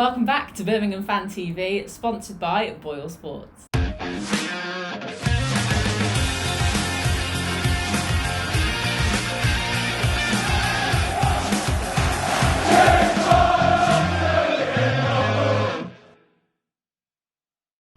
Welcome back to Birmingham Fan TV, sponsored by Boyle Sports.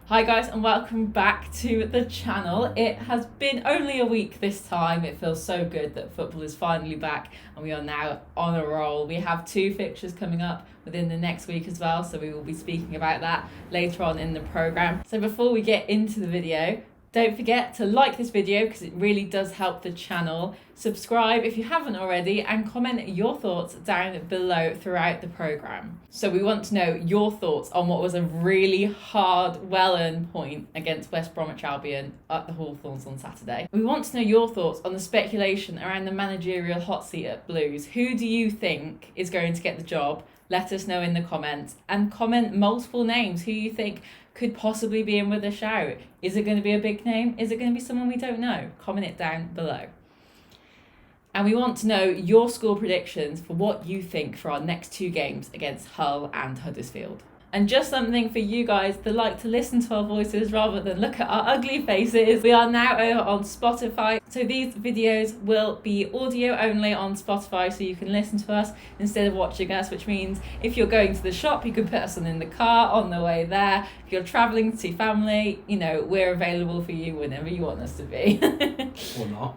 Hi guys, and welcome back to the channel. It has been only a week this time. It feels so good that football is finally back and we are now on a roll. We have 2 fixtures coming up within the next week as well, so we will be speaking about that later on in the programme. So before we get into the video, don't forget to like this video because it really does help the channel. Subscribe if you haven't already and comment your thoughts down below throughout the programme. So we want to know your thoughts on what was a really hard, well-earned point against West Bromwich Albion at the Hawthorns on Saturday. We want to know your thoughts on the speculation around the managerial hot seat at Blues. Who do you think is going to get the job? Let us know in the comments and comment multiple names who you think could possibly be in with a shout. Is it going to be a big name? Is it going to be someone we don't know? Comment it down below. And we want to know your score predictions for what you think for our next 2 games against Hull and Huddersfield. And just something for you guys that like to listen to our voices rather than look at our ugly faces. We are now over on Spotify. So these videos will be audio only on Spotify, so you can listen to us instead of watching us, which means if you're going to the shop, you can put us in the car on the way there. If you're travelling to see family, we're available for you whenever you want us to be. Or not,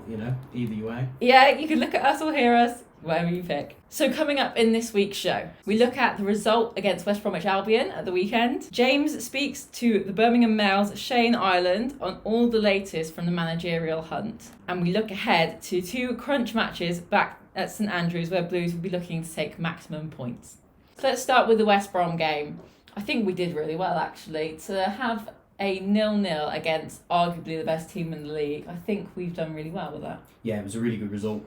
either way. Yeah, you can look at us or hear us, whatever you pick. So coming up in this week's show, we look at the result against West Bromwich Albion at the weekend. James speaks to the Birmingham Mail's Shane Ireland on all the latest from the managerial hunt. And we look ahead to 2 crunch matches back at St Andrews where Blues will be looking to take maximum points. So let's start with the West Brom game. I think we did really well actually. To have a 0-0 against arguably the best team in the league, I think we've done really well with that. Yeah, it was a really good result.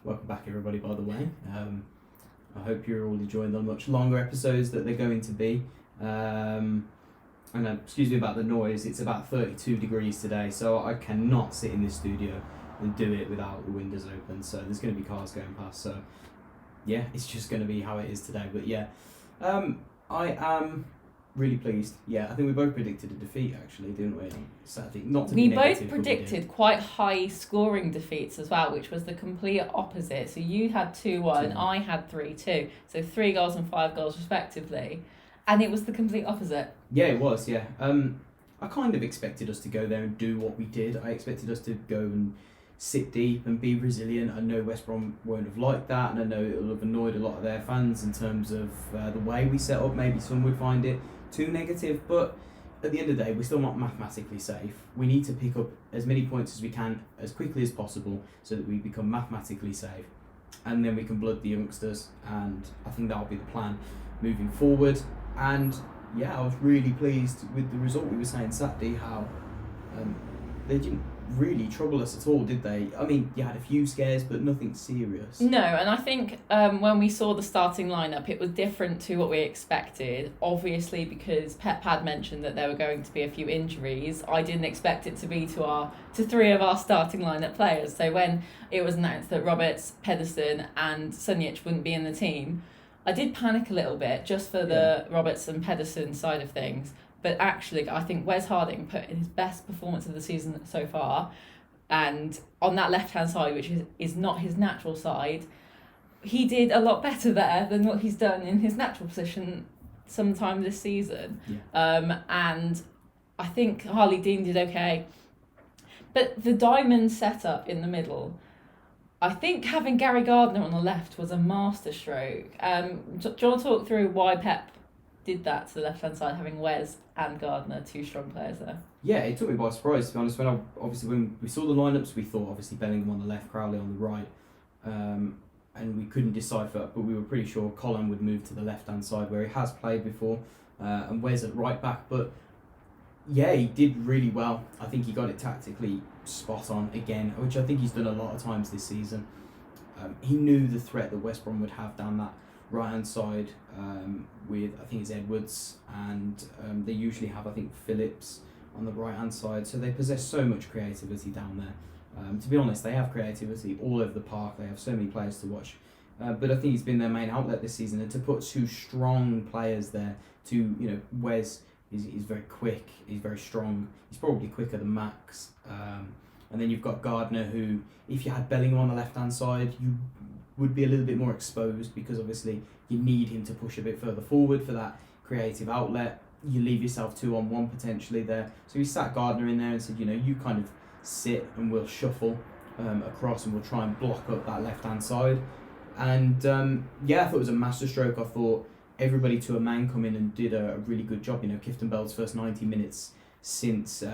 Welcome back everybody, by the way. I hope you're all enjoying the much longer episodes that they're going to be. And excuse me about the noise, it's about 32 degrees today, so I cannot sit in this studio and do it without the windows open, so there's going to be cars going past, so yeah, it's just going to be how it is today. But yeah, I am really pleased. Yeah, I think we both predicted a defeat actually, didn't we? Saturday. Not to be negative, both predicted quite high scoring defeats as well, which was the complete opposite. So you had 2-1, I had 3-2. So 3 goals and 5 goals respectively. And it was the complete opposite. Yeah, it was, yeah. I kind of expected us to go there and do what we did. I expected us to go and sit deep and be resilient. I know West Brom won't have liked that, and I know it'll have annoyed a lot of their fans in terms of the way we set up. Maybe some would find it too negative, but at the end of the day, we're still not mathematically safe. We need to pick up as many points as we can as quickly as possible so that we become mathematically safe, and then we can blood the youngsters, and I think that'll be the plan moving forward. And yeah, I was really pleased with the result. We were saying Saturday how they didn't really trouble us at all, did they? I mean, you had a few scares, but nothing serious. No, and I think when we saw the starting lineup, it was different to what we expected. Obviously, because Pep had mentioned that there were going to be a few injuries, I didn't expect it to be to 3 of our starting lineup players. So when it was announced that Roberts, Pedersen, and Sunjic wouldn't be in the team, I did panic a little bit just for the Roberts and Pedersen side of things. But actually, I think Wes Harding put in his best performance of the season so far. And on that left-hand side, which is not his natural side, he did a lot better there than what he's done in his natural position sometime this season. Yeah. And I think Harley Dean did okay. But the diamond setup in the middle, I think having Gary Gardner on the left was a masterstroke. Do you want to talk through why Pep did that to the left-hand side, having Wes and Gardner, 2 strong players there? Yeah, it took me by surprise, to be honest. When we saw the lineups, we thought obviously Bellingham on the left, Crowley on the right, and we couldn't decipher, but we were pretty sure Colin would move to the left-hand side where he has played before, and Wes at right back. But yeah, he did really well. I think he got it tactically spot on again, which I think he's done a lot of times this season. He knew the threat that West Brom would have down that right hand side with, I think it's Edwards, and they usually have, I think, Phillips on the right hand side, so they possess so much creativity down there. To be honest, they have creativity all over the park. They have so many players to watch but I think he's been their main outlet this season. And to put two strong players there, Wes is very quick, he's very strong, he's probably quicker than Max. And then you've got Gardner, who, if you had Bellingham on the left-hand side, you would be a little bit more exposed because obviously you need him to push a bit further forward for that creative outlet. You leave yourself 2-on-1 potentially there. So he sat Gardner in there and said, you kind of sit and we'll shuffle across and we'll try and block up that left-hand side. And I thought it was a masterstroke. I thought everybody to a man come in and did a really good job. Kifton Bell's first 90 minutes since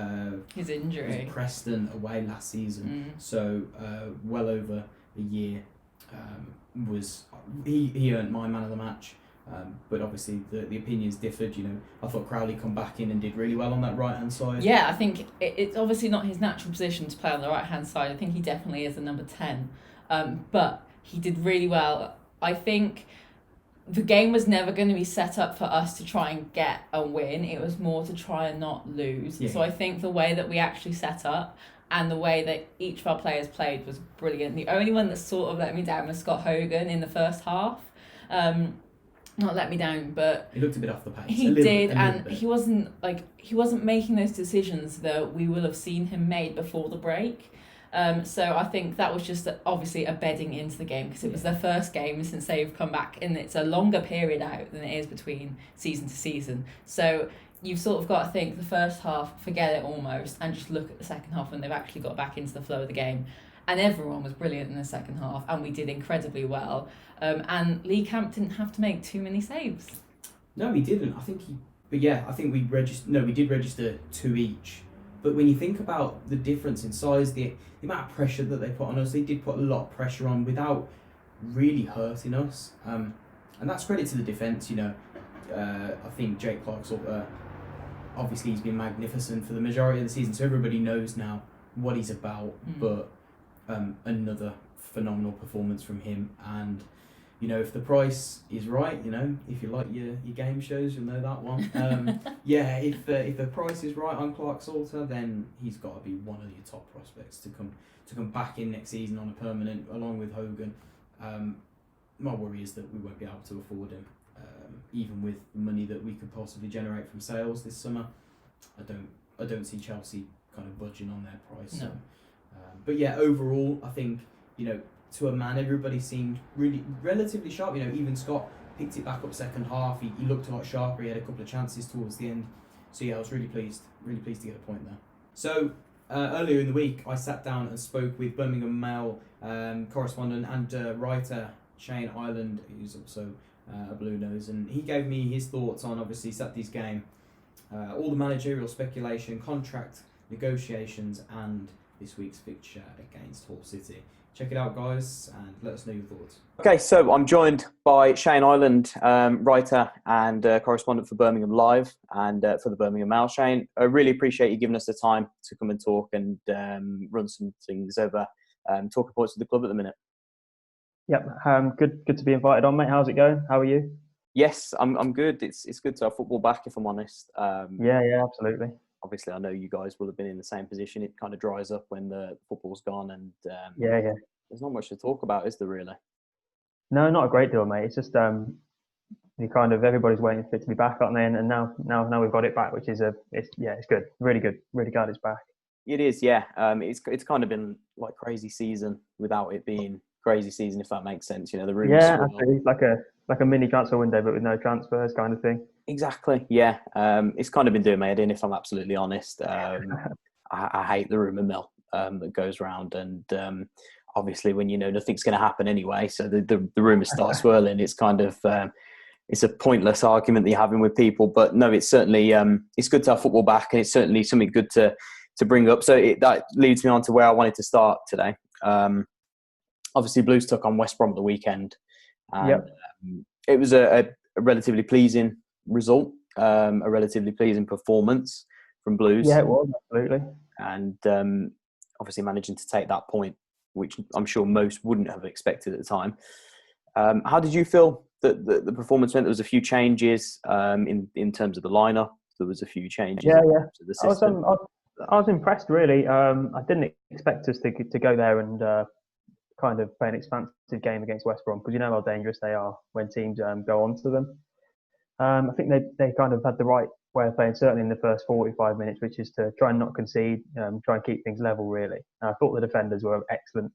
his injury, Preston away last season, so well over a year, was he earned my man of the match. But obviously the opinions differed. I thought Crowley come back in and did really well on that right hand side. Yeah, I think it's obviously not his natural position to play on the right hand side. I think he definitely is a number 10, but he did really well. I think the game was never going to be set up for us to try and get a win. It was more to try and not lose. Yeah. So I think the way that we actually set up and the way that each of our players played was brilliant. The only one that sort of let me down was Scott Hogan in the first half. Not let me down, but he looked a bit off the pace. He did, and he wasn't making those decisions that we will have seen him made before the break. So I think that was just obviously a bedding into the game because it was their first game since they've come back, and it's a longer period out than it is between season to season. So you've sort of got to think the first half, forget it almost, and just look at the second half when they've actually got back into the flow of the game. And everyone was brilliant in the second half, and we did incredibly well. And Lee Camp didn't have to make too many saves. No, he didn't. I think we did register 2 each. But when you think about the difference in size, the amount of pressure that they put on us, they did put a lot of pressure on without really hurting us. And that's credit to the defence, I think Jake Clark's obviously he's been magnificent for the majority of the season, so everybody knows now what he's about. But another phenomenal performance from him, and if the price is right, if you like your game shows, you'll know that one. If the price is right on Clark Salter, then he's got to be one of your top prospects to come back in next season on a permanent, along with Hogan. My worry is that we won't be able to afford him, even with the money that we could possibly generate from sales this summer. I don't see Chelsea kind of budging on their price. No. So, but yeah, overall, I think to a man, everybody seemed really relatively sharp. Even Scott picked it back up second half. He looked a lot sharper. He had a couple of chances towards the end. So yeah, I was really pleased to get a point there. So earlier in the week, I sat down and spoke with Birmingham Mail correspondent and writer Shane Ireland, who's also a Blue Nose, and he gave me his thoughts on obviously Saturday's game, all the managerial speculation, contract negotiations, and this week's fixture against Hull City. Check it out, guys, and let us know your thoughts. Okay, so I'm joined by Shane Ireland, writer and correspondent for Birmingham Live and for the Birmingham Mail. Shane, I really appreciate you giving us the time to come and talk and run some things over talking points with the club at the minute. Yep, good to be invited on, mate. How's it going? How are you? Yes, I'm good. It's good to have football back, if I'm honest. Yeah, absolutely. Obviously, I know you guys will have been in the same position. It kind of dries up when the football's gone, and yeah. There's not much to talk about, is there really? No, not a great deal, mate. It's just everybody's waiting for it to be back, aren't they? And now we've got it back, which is it's good, really good, really glad it's back. It is, yeah. It's kind of been like crazy season without it being crazy season, if that makes sense. The rumours. Yeah, absolutely. Like a mini transfer window, but with no transfers, kind of thing. Exactly. Yeah. It's kind of been doing my head in, if I'm absolutely honest. I hate the rumour mill that goes around, and obviously when nothing's going to happen anyway, so the rumours start swirling. It's kind of it's a pointless argument that you're having with people. But no, it's certainly it's good to have football back, and it's certainly something good to bring up. So that leads me on to where I wanted to start today. Obviously, Blues took on West Brom at the weekend. And, it was a relatively pleasing result, a relatively pleasing performance from Blues. Yeah, it was, absolutely. And obviously managing to take that point, which I'm sure most wouldn't have expected at the time. How did you feel that the performance went? There was a few changes in terms of the lineup. There was a few changes. Yeah. In terms of the system. I was impressed, really. I didn't expect us to go there and kind of play an expansive game against West Brom, because you know how dangerous they are when teams go onto them. I think they kind of had the right way of playing, certainly in the first 45 minutes, which is to try and not concede, try and keep things level, really. I thought the defenders were excellent.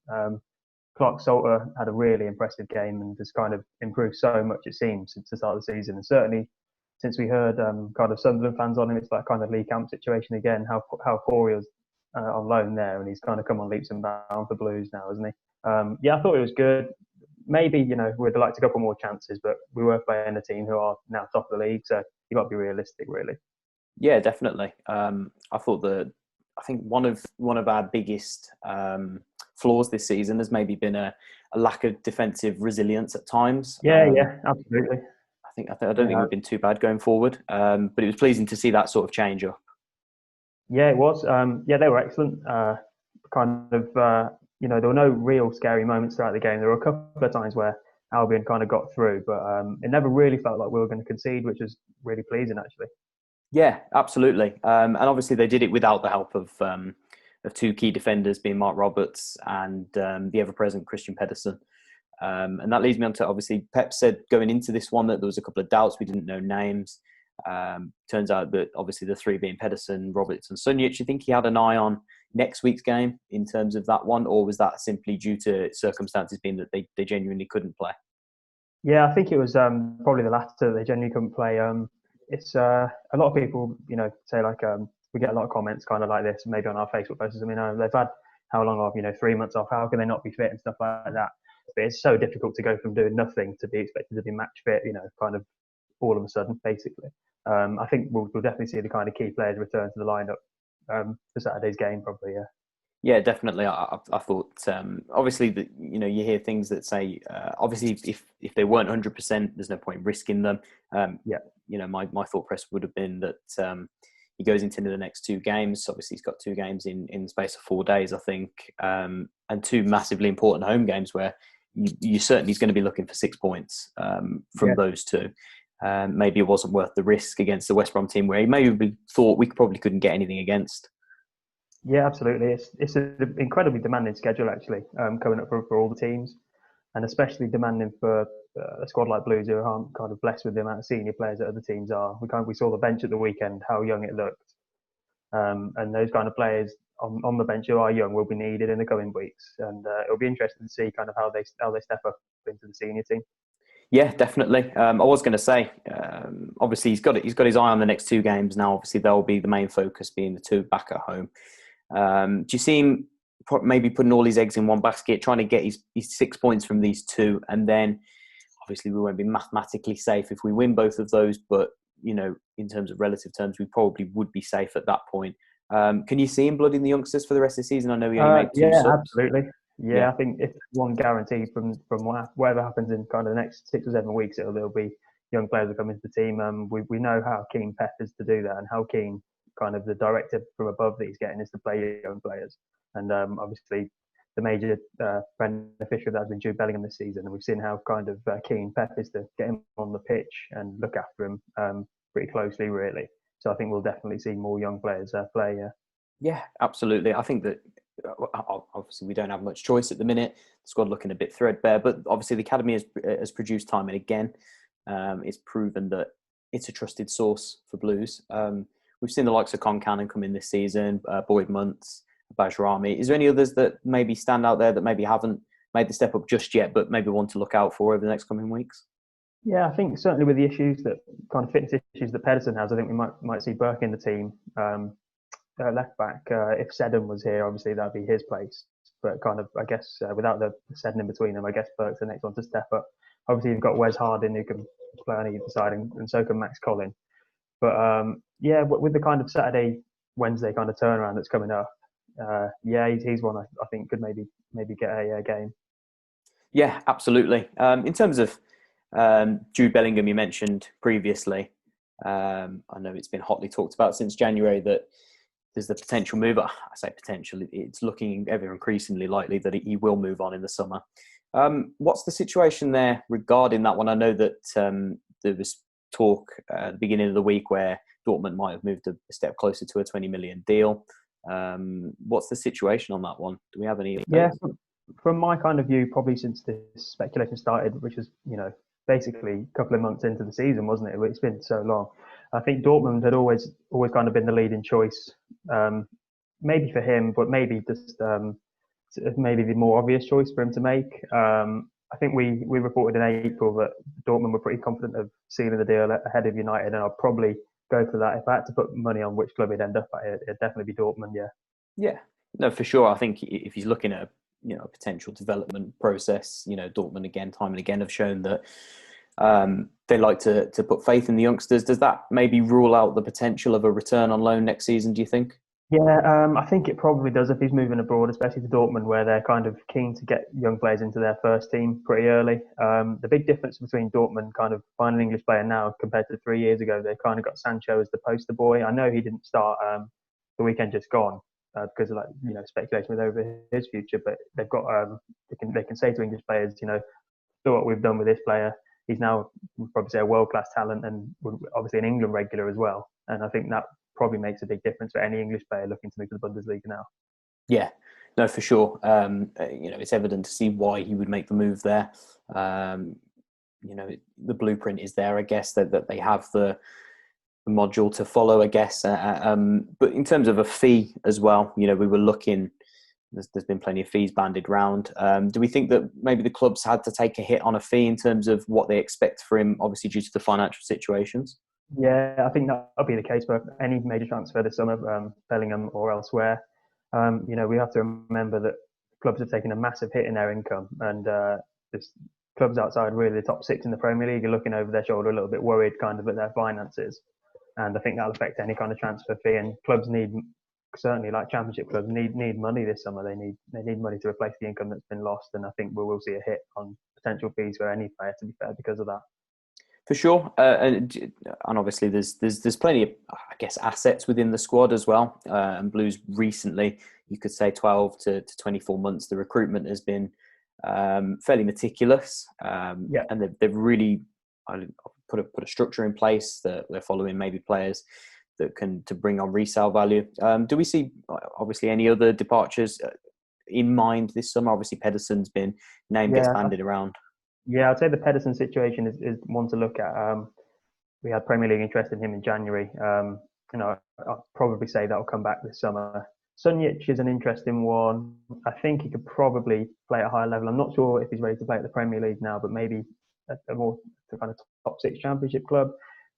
Clark Salter had a really impressive game and has kind of improved so much, it seems, since the start of the season. And certainly since we heard kind of Sunderland fans on him, it's that kind of Lee Camp situation again, how poor he was on loan there, and he's kind of come on leaps and bounds for Blues now, hasn't he? I thought it was good. Maybe, we'd like a couple more chances, but we were playing a team who are now top of the league, so you've got to be realistic, really. Yeah, definitely. I think one of our biggest flaws this season has maybe been a lack of defensive resilience at times. Yeah, absolutely. I don't think we've been too bad going forward, but it was pleasing to see that sort of change up. Yeah, it was. They were excellent. There were no real scary moments throughout the game. There were a couple of times where Albion kind of got through, but it never really felt like we were going to concede, which was really pleasing, actually. Yeah, absolutely. And obviously they did it without the help of two key defenders, being Mark Roberts and the ever-present Christian Pedersen. And that leads me on to, obviously, Pep said going into this one that there was a couple of doubts. We didn't know names. Turns out that obviously the three being Pedersen, Roberts and Sunjic, you think he had an eye on next week's game in terms of that one, or was that simply due to circumstances being that they genuinely couldn't play? Yeah, I think it was probably the latter. They genuinely couldn't play. It's a lot of people, say like we get a lot of comments kind of like this, maybe on our Facebook posts. I mean, they've had how long off? 3 months off. How can they not be fit and stuff like that? But it's so difficult to go from doing nothing to be expected to be match fit. Kind of all of a sudden, basically. I think we'll definitely see the kind of key players return to the lineup for Saturday's game, probably. Yeah. Yeah, definitely. I thought obviously you hear things that say obviously if they weren't 100%, there's no point risking them. My thought process would have been that he goes into the next two games. Obviously, he's got two games in the space of 4 days, I think, and two massively important home games where you certainly is going to be looking for 6 points from those two. Maybe it wasn't worth the risk against the West Brom team where he maybe thought we probably couldn't get anything against. Yeah, absolutely. It's an incredibly demanding schedule, actually, coming up for all the teams, and especially demanding for a squad like Blues, who aren't kind of blessed with the amount of senior players that other teams are. We saw the bench at the weekend, how young it looked, and those kind of players on the bench who are young will be needed in the coming weeks, and it'll be interesting to see kind of how they step up into the senior team. Yeah, definitely. I was going to say, obviously he's got his eye on the next two games now. Obviously, they'll be the main focus, being the two back at home. Do you see him maybe putting all his eggs in one basket, trying to get his 6 points from these two, and then obviously we won't be mathematically safe if we win both of those, but in terms of relative terms, we probably would be safe at that point. Can you see him blooding the youngsters for the rest of the season? I know he only made two subs. Absolutely. Yeah, I think if one guarantee from whatever happens in kind of the next 6 or 7 weeks, there'll be young players that come into the team. We know how keen Pep is to do that, and how keen kind of the directive from above that he's getting is to play young players. And obviously, the major beneficiary of that has been Jude Bellingham this season, and we've seen how kind of keen Pep is to get him on the pitch and look after him pretty closely, really. So I think we'll definitely see more young players play. Yeah, absolutely. I think that obviously we don't have much choice at the minute. The squad looking a bit threadbare, but obviously the academy has produced time and again. It's proven that it's a trusted source for Blues. We've seen the likes of Con Cannon come in this season, Boyd Muntz, Bajrami. Is there any others that maybe stand out there that maybe haven't made the step up just yet, but maybe want to look out for over the next coming weeks? Yeah, I think certainly with the issues that kind of fitness issues that Pedersen has, I think we might see Burke in the team. Left back, if Seddon was here, obviously that'd be his place. But kind of, I guess, without the Seddon in between them, I guess Burke's the next one to step up. Obviously, you've got Wes Harding who can play on either side, and so can Max Collin. But with the kind of Saturday, Wednesday kind of turnaround that's coming up, he's one I think could maybe get a game. Yeah, absolutely. In terms of Jude Bellingham, you mentioned previously. I know it's been hotly talked about since January that there's the potential move. I say potential. It's looking ever increasingly likely that he will move on in the summer. What's the situation there regarding that one? I know that there was talk at the beginning of the week where Dortmund might have moved a step closer to a 20 million deal. What's the situation on that one? Do we have any? Yeah, from my kind of view, probably since this speculation started, which was, basically a couple of months into the season, wasn't it? It's been so long. I think Dortmund had always kind of been the leading choice, maybe for him, but maybe just maybe the more obvious choice for him to make. I think we reported in April that Dortmund were pretty confident of sealing the deal ahead of United, and I'd probably go for that. If I had to put money on which club he'd end up at, it'd definitely be Dortmund, yeah. Yeah, no, for sure. I think if he's looking at a potential development process, Dortmund again, time and again have shown that they like to put faith in the youngsters. Does that maybe rule out the potential of a return on loan next season, do you think? Yeah, I think it probably does if he's moving abroad, especially to Dortmund, where they're kind of keen to get young players into their first team pretty early. The big difference between Dortmund kind of finding an English player now compared to 3 years ago, they kind of got Sancho as the poster boy. I know he didn't start the weekend just gone because of speculation was over his future, but they've got they can say to English players, look what we've done with this player. He's now, we'd probably say, a world-class talent and obviously an England regular as well. And I think that probably makes a big difference for any English player looking to move to the Bundesliga now. Yeah, no, for sure. It's evident to see why he would make the move there. The blueprint is there, I guess, that they have the module to follow, I guess. But in terms of a fee as well, we were looking. There's been plenty of fees bandied round. Do we think that maybe the clubs had to take a hit on a fee in terms of what they expect for him, obviously due to the financial situations? Yeah, I think that'll be the case for any major transfer this summer, Bellingham or elsewhere. We have to remember that clubs have taken a massive hit in their income, and there's clubs outside really the top six in the Premier League are looking over their shoulder a little bit worried kind of at their finances. And I think that'll affect any kind of transfer fee. And clubs certainly like Championship clubs need money this summer. They need money to replace the income that's been lost. And I think we will see a hit on potential fees for any player, to be fair, because of that. For sure, and obviously there's plenty of, I guess, assets within the squad as well. And Blues recently, you could say 12 to 24 months, the recruitment has been fairly meticulous, and they've really put a structure in place that they're following maybe players that to bring on resale value. Do we see obviously any other departures in mind this summer? Obviously, Pedersen's been named, gets bandied around. Yeah, I'd say the Pedersen situation is one to look at. We had Premier League interest in him in January. I'll probably say that'll come back this summer. Sunjic is an interesting one. I think he could probably play at a higher level. I'm not sure if he's ready to play at the Premier League now, but maybe at a more kind of top six Championship club.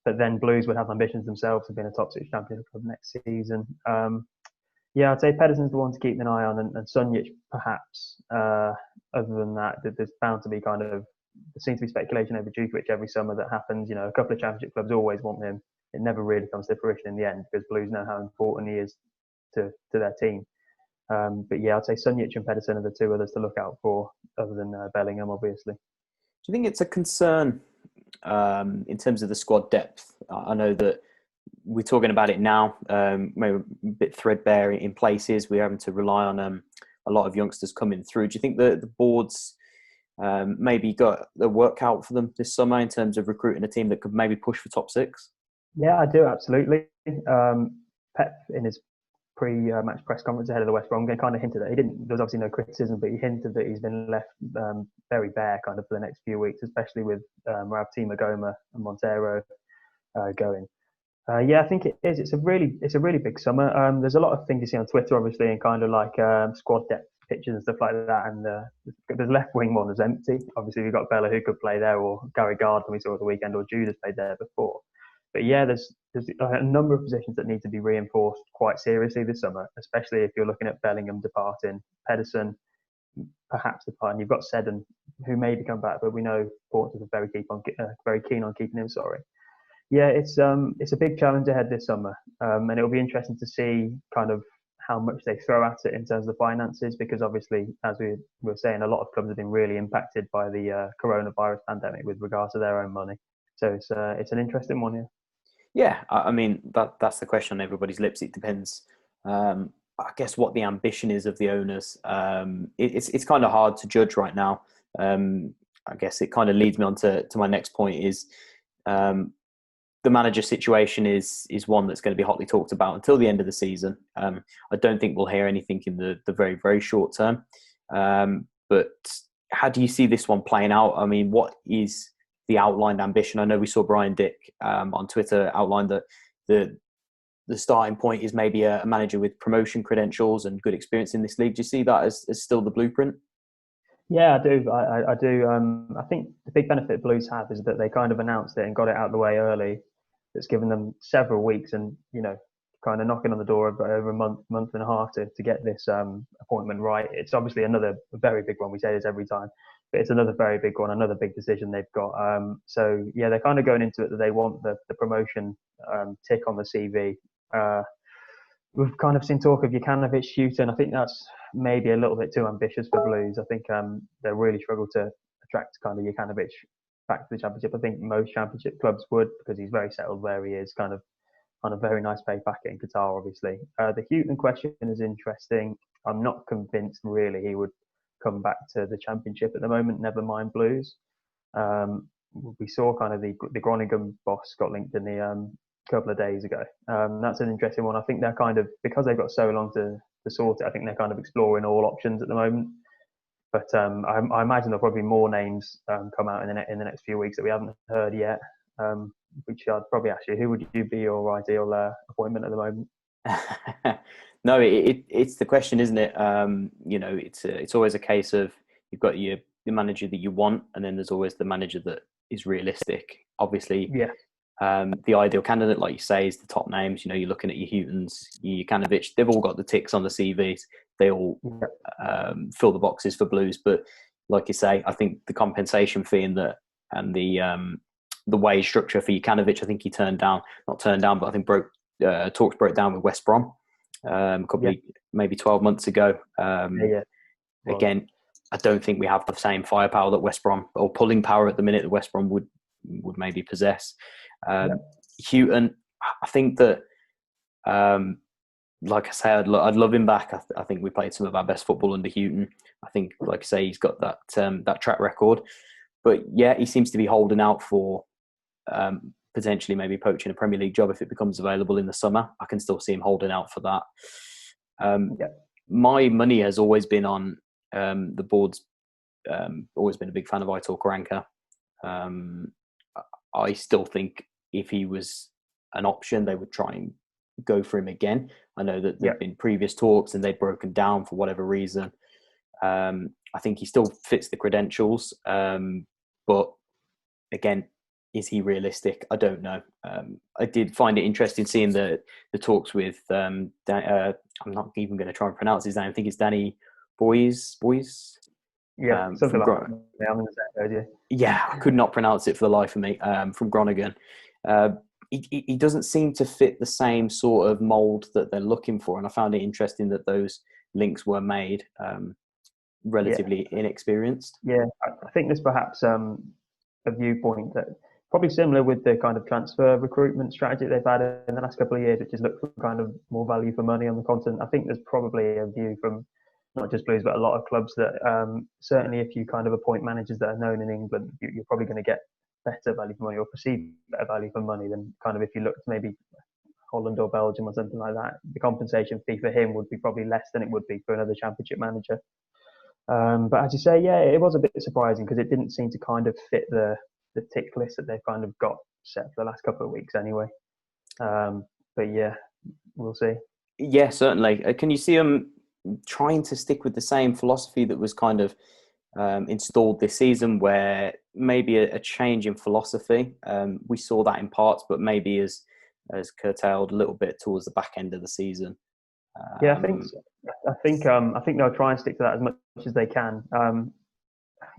But then Blues would have ambitions themselves to be in a top six Championship club next season. I'd say Pedersen's the one to keep an eye on, and Sunjic perhaps. Other than that, there's bound to be there seems to be speculation over Djukovic every summer that happens. A couple of Championship clubs always want him. It never really comes to fruition in the end because Blues know how important he is to their team. I'd say Sunjic and Pedersen are the two others to look out for, other than Bellingham, obviously. Do you think it's a concern in terms of the squad depth? I know that we're talking about it now, maybe a bit threadbare in places. We're having to rely on a lot of youngsters coming through. Do you think the board's maybe got the work out for them this summer in terms of recruiting a team that could maybe push for top six? Yeah, I do, absolutely. Pep, in his pre-match press conference ahead of the West Brom game, kind of hinted that there's obviously no criticism, but he hinted that he's been left very bare kind of for the next few weeks, especially with Rav Goma and Montero going. I think it is. It's a really big summer. There's a lot of things you see on Twitter, obviously, and kind of like squad depth pictures and stuff like that. And the left wing one is empty. Obviously, we've got Bella who could play there, or Gary Gardner we saw at the weekend, or Jude has played there before. But there's a number of positions that need to be reinforced quite seriously this summer, especially if you're looking at Bellingham departing, Pedersen perhaps departing. You've got Seddon, who may come back, but we know Portsmouth are very keen on keeping him. Yeah, it's a big challenge ahead this summer, and it'll be interesting to see kind of how much they throw at it in terms of the finances, because obviously, as we were saying, a lot of clubs have been really impacted by the coronavirus pandemic with regards to their own money. So it's an interesting one here. Yeah, I mean that's the question on everybody's lips. It depends, I guess, what the ambition is of the owners. It's kind of hard to judge right now. I guess it kind of leads me on to my next point is. The manager situation is one that's going to be hotly talked about until the end of the season. I don't think we'll hear anything in the very, very short term. But how do you see this one playing out? I mean, what is the outlined ambition? I know we saw Brian Dick on Twitter outline that the starting point is maybe a manager with promotion credentials and good experience in this league. Do you see that as still the blueprint? Yeah, I do. I do. I think the big benefit Blues have is that they kind of announced it and got it out of the way early. It's given them several weeks and, kind of knocking on the door of over a month and a half to get this appointment right. It's obviously another very big one. We say this every time, but it's another very big one, another big decision they've got. So, yeah, they're kind of going into it that they want the promotion tick on the CV. We've kind of seen talk of Jokanovic, Houghton. I think that's maybe a little bit too ambitious for Blues. I think they really struggle to attract kind of Jokanovic back to the Championship. I think most Championship clubs would, because he's very settled where he is, kind of on a very nice pay packet in Qatar, obviously. The Houghton question is interesting. I'm not convinced really he would come back to the Championship at the moment, never mind Blues. We saw kind of the Groningen boss got linked in the couple of days ago. That's an interesting one. I think they're kind of, because they've got so long to sort it, I think they're kind of exploring all options at the moment. But I imagine there'll probably be more names come out in the next few weeks that we haven't heard yet. Which I'd probably ask you, who would you be your ideal appointment at the moment? No, it's the question, isn't it? It's always a case of you've got the manager that you want, and then there's always the manager that is realistic. Obviously, yeah. The ideal candidate, like you say, is the top names. You're looking at your Houghtons, your Jokanovic. They've all got the ticks on the CVs. They all fill the boxes for Blues. But like you say, I think the compensation fee and the wage structure for Jokanovic, I think he not turned down, but I think talks broke down with West Brom a couple of, maybe 12 months ago. Again, I don't think we have the same firepower that West Brom, or pulling power at the minute that West Brom would maybe possess. Houghton, I think that, like I say, I'd love him back. I think we played some of our best football under Houghton. I think, like I say, he's got that track record. But yeah, he seems to be holding out for potentially maybe poaching a Premier League job if it becomes available in the summer. I can still see him holding out for that. My money has always been on the board's. Always been a big fan of Aitor Karanka. I still think if he was an option, they would try and go for him again. I know that there have been previous talks and they've broken down for whatever reason. I think he still fits the credentials. But again, is he realistic? I don't know. I did find it interesting seeing the talks with, I'm not even going to try and pronounce his name. I think it's Danny Boys. Yeah, something like that. Yeah, I'm in the same idea. Yeah, I could not pronounce it for the life of me. From Groningen. He doesn't seem to fit the same sort of mould that they're looking for. And I found it interesting that those links were made, relatively inexperienced. Yeah, I think there's perhaps a viewpoint that probably similar with the kind of transfer recruitment strategy they've had in the last couple of years, which is look for kind of more value for money on the continent. I think there's probably a view from not just Blues, but a lot of clubs that certainly if you kind of appoint managers that are known in England, you're probably going to get better value for money or perceived better value for money than kind of if you looked maybe Holland or Belgium or something like that. The compensation fee for him would be probably less than it would be for another Championship manager. But as you say, yeah, it was a bit surprising because it didn't seem to kind of fit the tick list that they've kind of got set for the last couple of weeks anyway. But yeah, we'll see. Yeah, certainly. Can you see them trying to stick with the same philosophy that was kind of installed this season, where maybe a change in philosophy? We saw that in parts, but maybe as curtailed a little bit towards the back end of the season. Yeah, I think so. I think they'll try and stick to that as much as they can.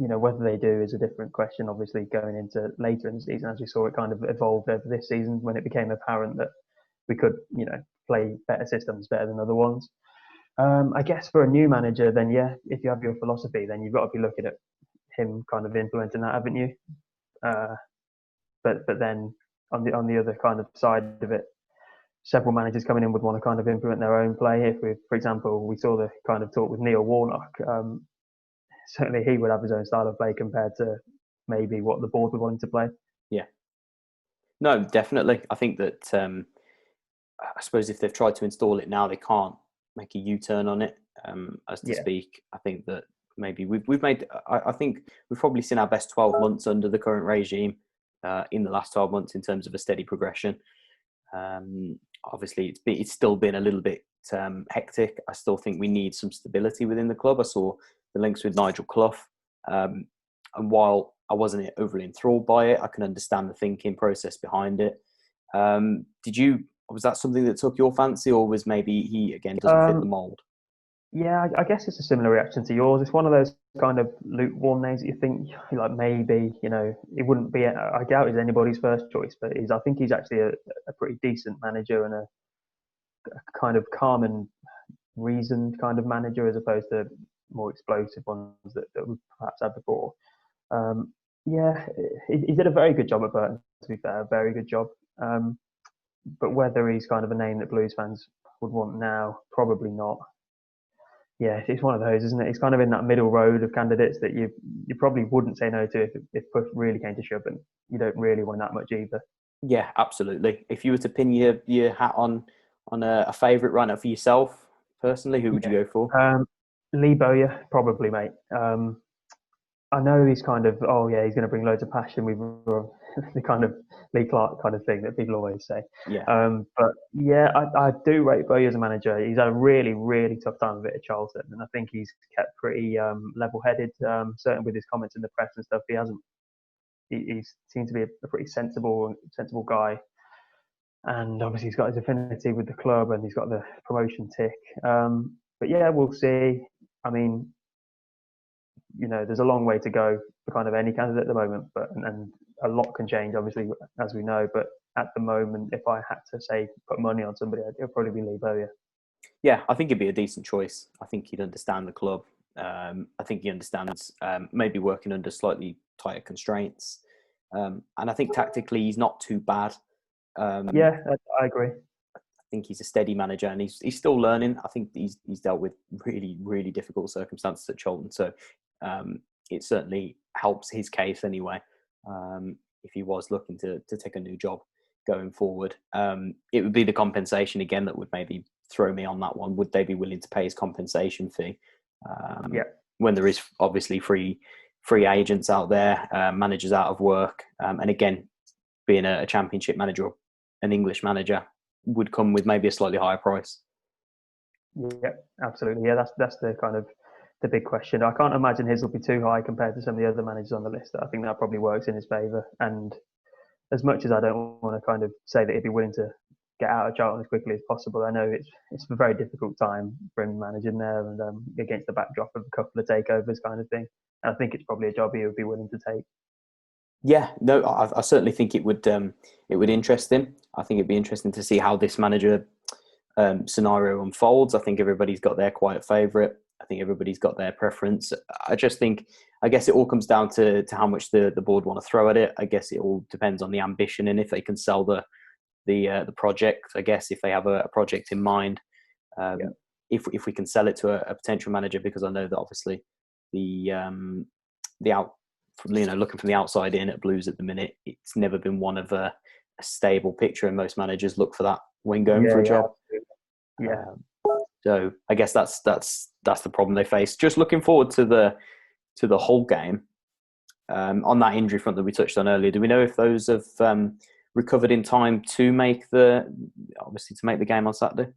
Whether they do is a different question. Obviously, going into later in the season, as we saw, it kind of evolved over this season when it became apparent that we could, play better systems better than other ones. I guess for a new manager, then yeah, if you have your philosophy, then you've got to be looking at him kind of implementing that, haven't you? But then on the other kind of side of it, several managers coming in would want to kind of implement their own play. If we, for example, we saw the kind of talk with Neil Warnock, certainly he would have his own style of play compared to maybe what the board would want him to play. Yeah. No, definitely. I think that I suppose if they've tried to install it now, they can't make a U-turn on it, as to speak. I think that maybe we've made. I think we've probably seen our best 12 months under the current regime in the last 12 months in terms of a steady progression. Obviously, it's still been a little bit hectic. I still think we need some stability within the club. I saw the links with Nigel Clough, and while I wasn't overly enthralled by it, I can understand the thinking process behind it. Was that something that took your fancy, or was maybe he again doesn't fit the mould? Yeah, I guess it's a similar reaction to yours. It's one of those kind of lukewarm names that you think, like, maybe, it wouldn't be, I doubt he's anybody's first choice, but I think he's actually a pretty decent manager and a kind of calm and reasoned kind of manager, as opposed to more explosive ones that we've perhaps had before. Yeah, he did a very good job at Burton, to be fair, a very good job. But whether he's kind of a name that Blues fans would want now, probably not. Yeah, it's one of those, isn't it? It's kind of in that middle road of candidates that you probably wouldn't say no to if push really came to shove, and you don't really want that much either. Yeah, absolutely. If you were to pin your hat on a favourite runner for yourself personally, who would you go for? Lee Bowyer, probably, mate. I know he's kind of, he's going to bring loads of passion with the kind of Lee Clark kind of thing that people always say. Yeah. But yeah, I do rate Bowyer as a manager. He's had a really, really tough time of it at Charlton, and I think he's kept pretty level-headed, certainly with his comments in the press and stuff. He seems to be a pretty sensible guy. And obviously he's got his affinity with the club and he's got the promotion tick. But yeah, we'll see. I mean, there's a long way to go for kind of any candidate at the moment, and a lot can change, obviously, as we know. But at the moment, if I had to say put money on somebody, it would probably be Lee Bowyer. Yeah, I think it'd be a decent choice. I think he'd understand the club. I think he understands maybe working under slightly tighter constraints. And I think tactically he's not too bad. Yeah, I agree. I think he's a steady manager, and he's still learning. I think he's dealt with really, really difficult circumstances at Charlton, so it certainly helps his case anyway. If he was looking to take a new job going forward, it would be the compensation again that would maybe throw me on that one. Would they be willing to pay his compensation fee? When there is obviously free agents out there, managers out of work, and again, being a championship manager or an English manager would come with maybe a slightly higher price. Yeah, absolutely. Yeah, that's the kind of the big question. I can't imagine his will be too high compared to some of the other managers on the list. I think that probably works in his favour. And as much as I don't want to kind of say that he'd be willing to get out of Charlton as quickly as possible, I know it's a very difficult time for him managing there, and against the backdrop of a couple of takeovers kind of thing. And I think it's probably a job he would be willing to take. Yeah, no, I certainly think it would interest him. I think it'd be interesting to see how this manager scenario unfolds. I think everybody's got their quiet favourite. I think everybody's got their preference. I guess it all comes down to how much the board want to throw at it. I guess it all depends on the ambition and if they can sell the project. I guess if they have a project in mind, if we can sell it to a potential manager, because I know that obviously looking from the outside in at Blues at the minute, it's never been one of a stable picture, and most managers look for that when going for a job. Yeah. So I guess that's the problem they face. Just looking forward to the whole game. On that injury front that we touched on earlier, do we know if those have recovered in time to make the game on Saturday?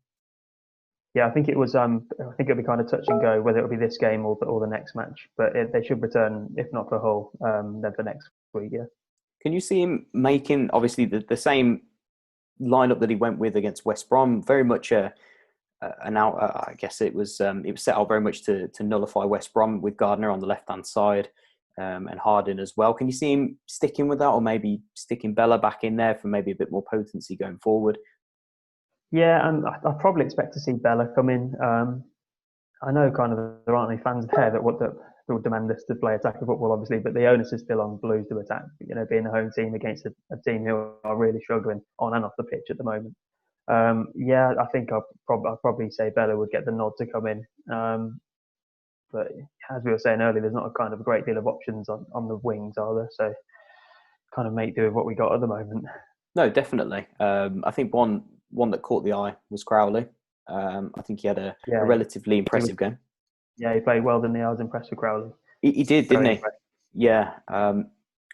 Yeah, I think it was. I think it'll be kind of touch and go whether it'll be this game or the next match. But they should return, if not for Hull, then for next week. Yeah. Can you see him making obviously the same lineup that he went with against West Brom? Very much I guess it was set out very much to nullify West Brom with Gardner on the left hand side and Harding as well. Can you see him sticking with that, or maybe sticking Bella back in there for maybe a bit more potency going forward? Yeah, and I probably expect to see Bella come in. I know kind of there aren't any fans there that would demand us to play attacking football, obviously, but the onus is still on Blues to attack. Being a home team against a team who are really struggling on and off the pitch at the moment. I think I'll probably say Bella would get the nod to come in. But as we were saying earlier, there's not a kind of a great deal of options on the wings, are there? So kind of make do with what we got at the moment. No, definitely. I think one that caught the eye was Crowley. I think he had a relatively impressive game. Yeah, he played well, didn't he? I was impressed with Crowley. He did, didn't Very he? impressed. Yeah.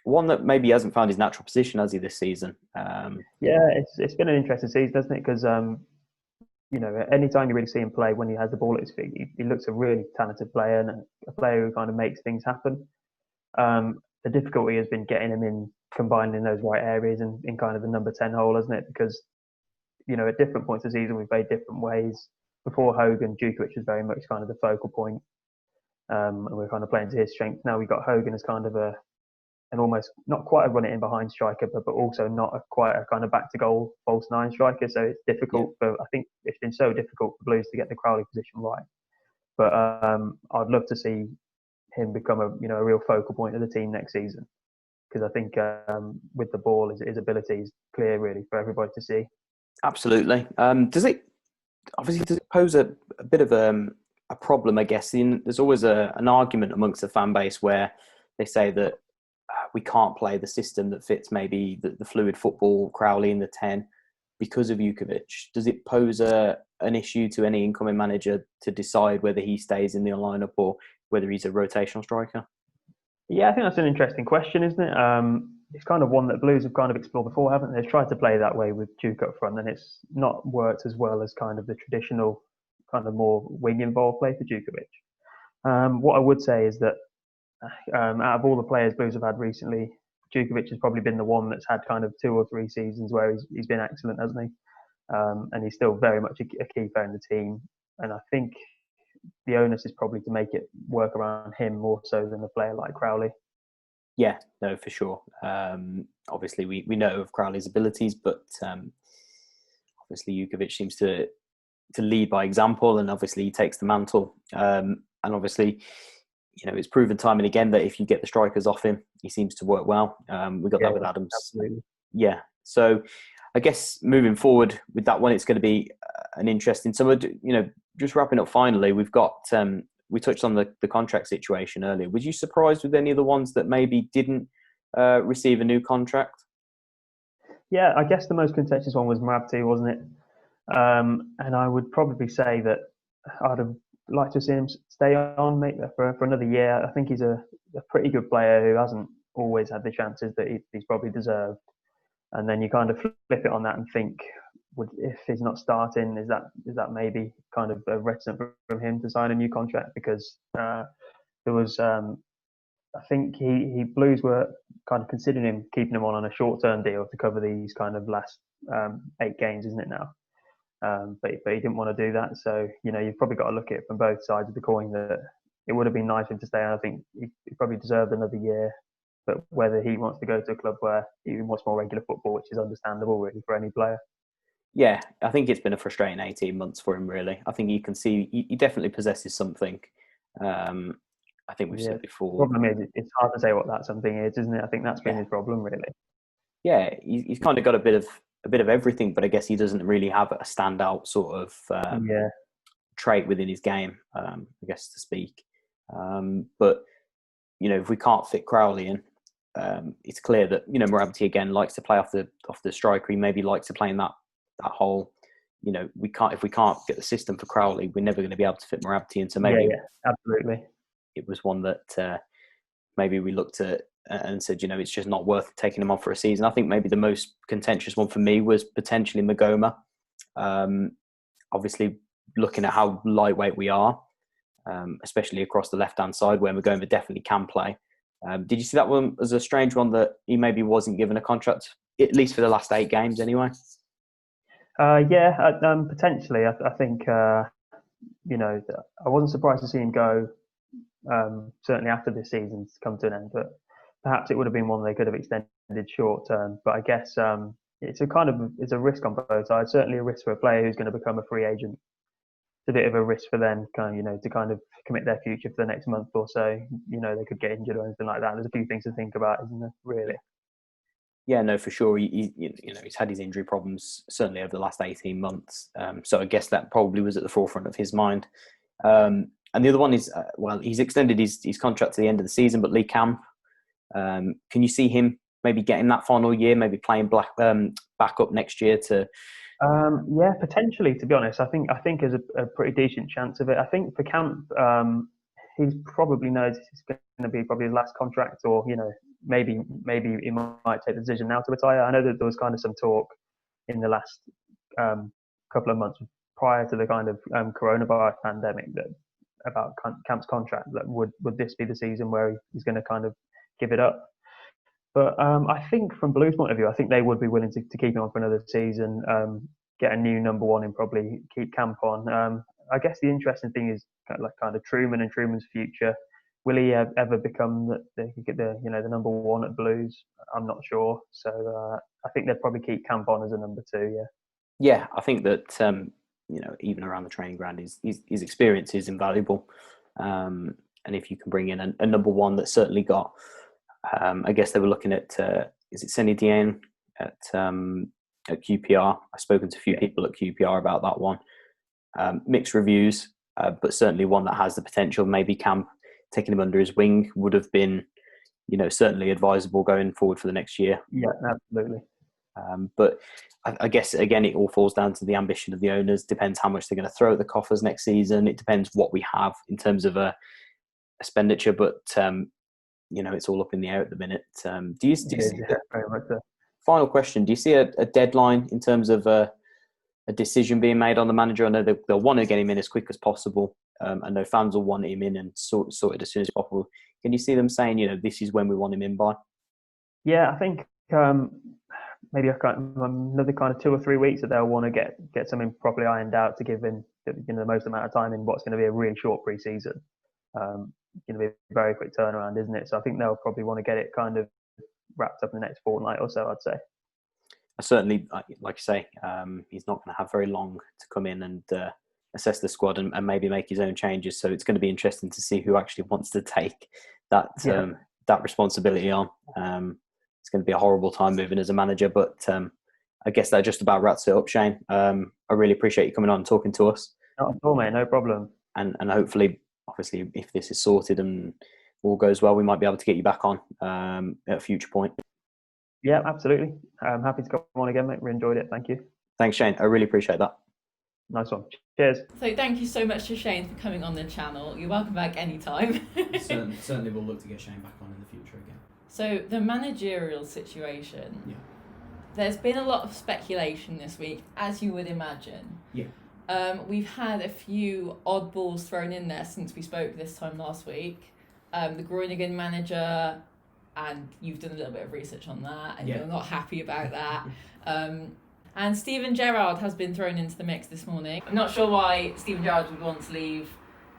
One that maybe hasn't found his natural position, has he, this season? Yeah, it's been an interesting season, hasn't it? Because any time you really see him play when he has the ball at his feet, he looks a really talented player and a player who kind of makes things happen. The difficulty has been getting him in, combined in those right areas and in kind of the number 10 hole, hasn't it? Because, at different points of the season, we've played different ways. Before Hogan, Djukovic was very much kind of the focal point, and we're kind of playing to his strength. Now we've got Hogan as kind of an almost not quite a run it in behind striker, but also not quite a kind of back to goal false nine striker. So it's difficult I think it's been so difficult for Blues to get the Crowley position right. But I'd love to see him become a real focal point of the team next season, because I think with the ball, his ability is clear really for everybody to see. Absolutely. Does it pose a bit of a problem? I guess there's always an argument amongst the fan base where they say that we can't play the system that fits maybe the fluid football Crowley in the 10 because of Djukovic. Does it pose an issue to any incoming manager to decide whether he stays in the lineup or whether he's a rotational striker? Yeah, I think that's an interesting question, isn't it? It's kind of one that Blues have kind of explored before, haven't they? They've tried to play that way with Duke up front, and it's not worked as well as kind of the traditional kind of more wing-involved play for Djukovic. What I would say is that out of all the players Blues have had recently, Djukovic has probably been the one that's had kind of 2 or 3 seasons where he's been excellent, hasn't he? And he's still very much a key player in the team. And I think the onus is probably to make it work around him more so than a player like Crowley. Yeah, no, for sure. Obviously, we know of Crowley's abilities, but obviously Djukovic seems to lead by example, and obviously he takes the mantle. And obviously, it's proven time and again that if you get the strikers off him, he seems to work well. We got that with Adams. Absolutely. Yeah. So I guess moving forward with that one, it's going to be an interesting summer. Just wrapping up finally, we've got, we touched on the contract situation earlier. Was you surprised with any of the ones that maybe didn't receive a new contract? Yeah, I guess the most contentious one was Mrabti, wasn't it? And I would probably say that I'd have liked to see him stay on for another year. I think he's a pretty good player who hasn't always had the chances that he's probably deserved. And then you kind of flip it on that and think, if he's not starting, is that maybe kind of a reticent from him to sign a new contract? Because there was, I think he Blues were kind of considering him, keeping him on a short-term deal to cover these kind of last 8 games, isn't it now? But he didn't want to do that. So, you've probably got to look at it from both sides of the coin, that it would have been nice for him to stay on. I think he probably deserved another year. But whether he wants to go to a club where he wants more regular football, which is understandable really for any player. Yeah, I think it's been a frustrating 18 months for him, really. I think you can see he definitely possesses something. I think we've said before. The problem is, it's hard to say what that something is, isn't it? I think that's been his problem, really. Yeah, he's kind of got a bit of everything, but I guess he doesn't really have a standout sort of trait within his game, I guess to speak. But if we can't fit Crowley in, it's clear that Mrabti again likes to play off the striker. He maybe likes to play in that hole. If we can't get the system for Crowley, we're never going to be able to fit Mrabti in. So maybe absolutely, it was one that maybe we looked at and said, it's just not worth taking him on for a season. I think maybe the most contentious one for me was potentially Magoma. Obviously, looking at how lightweight we are, especially across the left-hand side where Magoma definitely can play. Did you see that one as a strange one, that he maybe wasn't given a contract, at least for the last 8 games anyway? Potentially. I think, I wasn't surprised to see him go, certainly after this season's come to an end, but perhaps it would have been one they could have extended short term. But I guess it's a risk on both sides. Certainly a risk for a player who's going to become a free agent. It's a bit of a risk for them, to kind of commit their future for the next month or so. They could get injured or anything like that. There's a few things to think about, isn't there? Really. Yeah, no, for sure. He's had his injury problems certainly over the last 18 months. So I guess that probably was at the forefront of his mind. And the other one is, he's extended his contract to the end of the season, but Lee Camp, can you see him maybe getting that final year, maybe playing back up next year to? Potentially. To be honest, I think there's a pretty decent chance of it. I think for Camp, he probably knows it's going to be probably his last contract, or maybe he might take the decision now to retire. I know that there was kind of some talk in the last couple of months prior to the kind of coronavirus pandemic that about Camp's contract, that would this be the season where he's going to kind of give it up. But I think from Blue's point of view, I think they would be willing to keep him on for another season, get a new number one and probably keep Camp on. I guess the interesting thing is kind of Truman and Truman's future. Will he ever become the number one at Blues? I'm not sure. So I think they'd probably keep Camp on as a number two. Yeah. Yeah, I think that even around the training ground, his experience is invaluable. And if you can bring in a number one that's certainly got, I guess they were looking at is it Senny Dieng at QPR? I've spoken to a few people at QPR about that one. Mixed reviews, but certainly one that has the potential. Maybe Camp taking him under his wing would have been, certainly advisable going forward for the next year. Yeah, absolutely. But I guess, again, it all falls down to the ambition of the owners. Depends how much they're going to throw at the coffers next season. It depends what we have in terms of expenditure. But, it's all up in the air at the minute. Do you see very much so. Final question, do you see a deadline in terms of a decision being made on the manager? I know they'll want to get him in as quick as possible. I know fans will want him in and sorted as soon as possible. Can you see them saying, this is when we want him in by? Yeah, I think maybe another kind of 2 or 3 weeks that they'll want to get something properly ironed out to give him the most amount of time in what's going to be a really short pre-season. Going to be a very quick turnaround, isn't it? So I think they'll probably want to get it kind of wrapped up in the next fortnight or so, I'd say. Certainly, like you say, he's not going to have very long to come in and assess the squad and maybe make his own changes. So it's going to be interesting to see who actually wants to take that responsibility on. It's going to be a horrible time moving as a manager, but I guess that just about wraps it up, Shane. I really appreciate you coming on and talking to us. Not at all, mate. No problem. And hopefully, obviously, if this is sorted and all goes well, we might be able to get you back on at a future point. Yeah, absolutely. I'm happy to come on again, mate. We enjoyed it. Thank you. Thanks, Shane. I really appreciate that. Nice one. Cheers. So thank you so much to Shane for coming on the channel. You're welcome back anytime. Certainly we'll look to get Shane back on in the future again. So the managerial situation. Yeah. There's been a lot of speculation this week, as you would imagine. Yeah. We've had a few oddballs thrown in there since we spoke this time last week. The Groningen manager, and you've done a little bit of research on that, and you're not happy about that. And Steven Gerrard has been thrown into the mix this morning. I'm not sure why Steven Gerrard would want to leave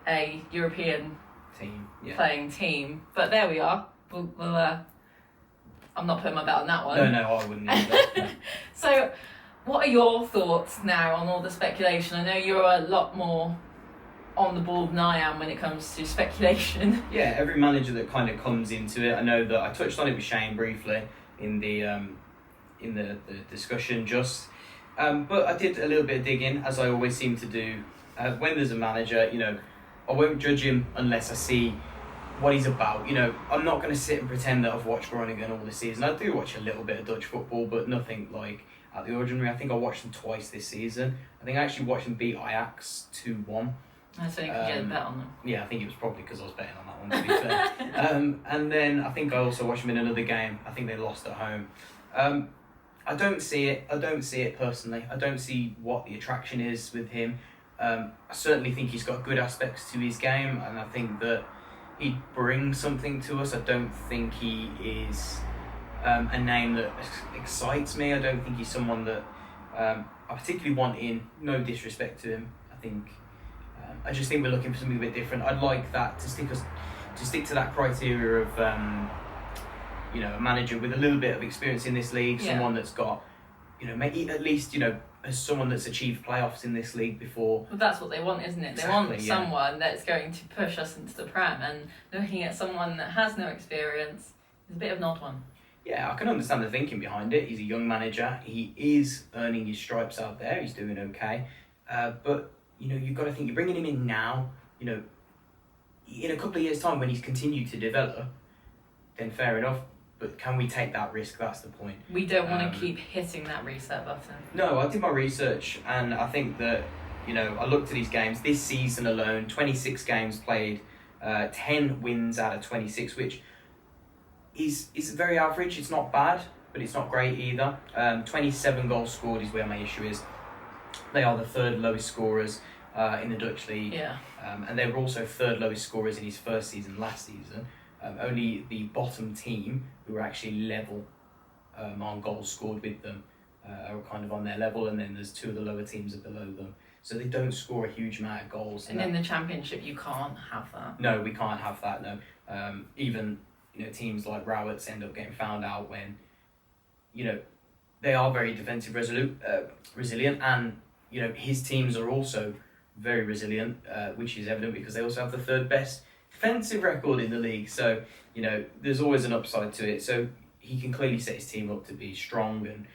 a European playing team, but there we are. We'll I'm not putting my bet on that one. No, I wouldn't either. No. So, what are your thoughts now on all the speculation? I know you're a lot more on the ball than I am when it comes to speculation. Yeah, every manager that kind of comes into it, I know that I touched on it with Shane briefly in the discussion but I did a little bit of digging, as I always seem to do. When there's a manager, I won't judge him unless I see what he's about. I'm not going to sit and pretend that I've watched Groningen all this season. I do watch a little bit of Dutch football, but nothing like out the ordinary. I think I watched them twice this season. I think I actually watched them beat Ajax 2-1. So you could get a bet on them. Yeah, I think it was probably because I was betting on that one, to be fair. And then I think I also watched them in another game. I think they lost at home. I don't see it personally. I don't see what the attraction is with him. I certainly think he's got good aspects to his game, and I think that he brings something to us. I don't think he is a name that excites me. I don't think he's someone that I particularly want in. No disrespect to him. I just think we're looking for something a bit different. I'd like that to stick to that criteria of a manager with a little bit of experience in this league, someone that's got maybe at least as someone that's achieved playoffs in this league before. Well, that's what they want, isn't it? They want someone that's going to push us into the Prem, and looking at someone that has no experience is a bit of an odd one. Yeah, I can understand the thinking behind it. He's a young manager. He is earning his stripes out there. He's doing okay. But, you've got to think, you're bringing him in now, in a couple of years' time when he's continued to develop, then fair enough. But can we take that risk? That's the point. We don't want to keep hitting that reset button. No, I did my research, and I think that, I looked at these games. This season alone, 26 games played 10 wins out of 26, which is very average. It's not bad, but it's not great either. 27 goals scored is where my issue is. They are the third lowest scorers in the Dutch league, and they were also third lowest scorers in his first season last season. Only the bottom team, who were actually level on goals scored with them, are kind of on their level, and then there's two of the lower teams are below them. So they don't score a huge amount of goals. And in the Championship, you can't have that. No, we can't have that. No, even teams like Rowett's end up getting found out when they are very defensive resilient, and his teams are also very resilient, which is evident because they also have the third best defensive record in the league. So there's always an upside to it. So he can clearly set his team up to be strong and